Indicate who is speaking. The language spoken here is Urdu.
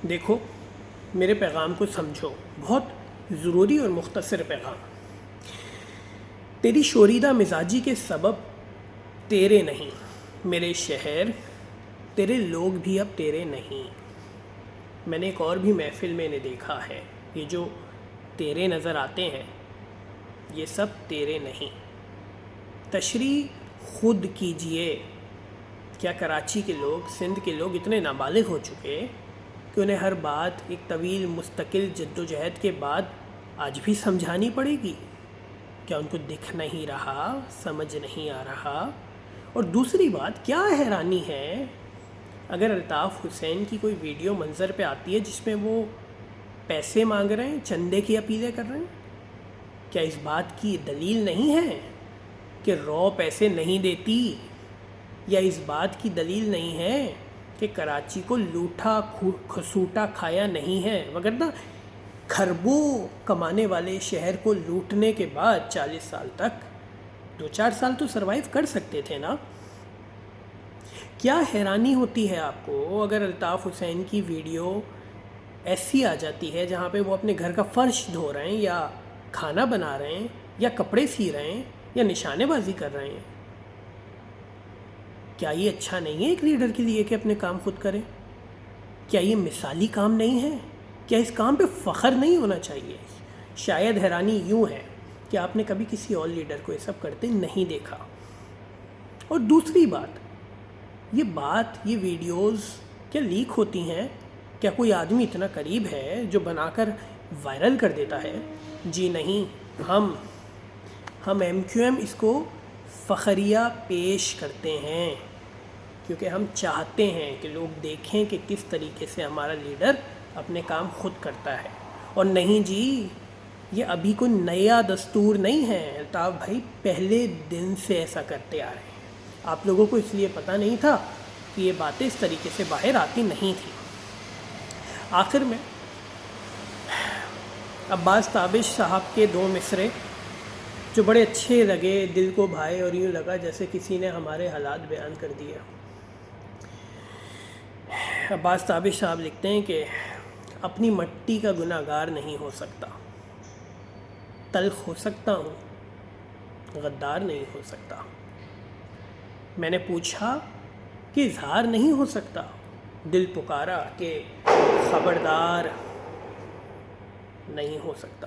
Speaker 1: دیکھو، میرے پیغام کو سمجھو، بہت ضروری اور مختصر پیغام۔ تیری شوریدہ مزاجی کے سبب تیرے نہیں میرے شہر، تیرے لوگ بھی اب تیرے نہیں۔ میں نے ایک اور بھی محفل میں نے دیکھا ہے، یہ جو تیرے نظر آتے ہیں یہ سب تیرے نہیں۔ تشریح خود کیجئے، کیا کراچی کے لوگ، سندھ کے لوگ اتنے نابالغ ہو چکے کہ انہیں ہر بات ایک طویل مستقل جد و جہد کے بعد آج بھی سمجھانی پڑے گی؟ کیا ان کو دکھ نہیں رہا، سمجھ نہیں آ رہا؟ اور دوسری بات، کیا حیرانی ہے اگر الطاف حسین کی کوئی ویڈیو منظر پہ آتی ہے جس میں وہ پیسے مانگ رہے ہیں، چندے کی اپیلیں کر رہے ہیں؟ کیا اس بات کی دلیل نہیں ہے کہ رو پیسے نہیں دیتی؟ یا اس بات کی دلیل نہیں ہے کہ کراچی کو لوٹا کھسوٹا کھایا نہیں ہے؟ وگرنہ کھربوں کمانے والے شہر کو لوٹنے کے بعد 40 سال تک 2-4 سال تو سروائیو کر سکتے تھے نا۔ کیا حیرانی ہوتی ہے آپ کو اگر الطاف حسین کی ویڈیو ایسی آ جاتی ہے جہاں پہ وہ اپنے گھر کا فرش دھو رہے ہیں، یا کھانا بنا رہے ہیں، یا کپڑے سی رہے ہیں، یا نشانے بازی کر رہے ہیں؟ کیا یہ اچھا نہیں ہے ایک لیڈر کے لیے کہ اپنے کام خود کرے؟ کیا یہ مثالی کام نہیں ہے؟ کیا اس کام پہ فخر نہیں ہونا چاہیے؟ شاید حیرانی یوں ہے کہ آپ نے کبھی کسی اور لیڈر کو یہ سب کرتے نہیں دیکھا۔ اور دوسری بات، یہ ویڈیوز کیا لیک ہوتی ہیں؟ کیا کوئی آدمی اتنا قریب ہے جو بنا کر وائرل کر دیتا ہے؟ جی نہیں، ہم ایم کیو ایم اس کو فخریہ پیش کرتے ہیں، کیونکہ ہم چاہتے ہیں کہ لوگ دیکھیں کہ کس طریقے سے ہمارا لیڈر اپنے کام خود کرتا ہے۔ اور نہیں جی، یہ ابھی کوئی نیا دستور نہیں ہے، الطاف بھائی پہلے دن سے ایسا کرتے آ رہے ہیں۔ آپ لوگوں کو اس لیے پتہ نہیں تھا کہ یہ باتیں اس طریقے سے باہر آتی نہیں تھیں۔ آخر میں عباس تابش صاحب کے 2 مصرے جو بڑے اچھے لگے، دل کو بھائے، اور یوں لگا جیسے کسی نے ہمارے حالات بیان کر دیے۔ عباس تابش صاحب لکھتے ہیں کہ اپنی مٹی کا گناہ گار نہیں ہو سکتا، تلخ ہو سکتا ہوں، غدار نہیں ہو سکتا۔ میں نے پوچھا کہ اظہار نہیں ہو سکتا؟ دل پکارا کہ خبردار، نہیں ہو سکتا۔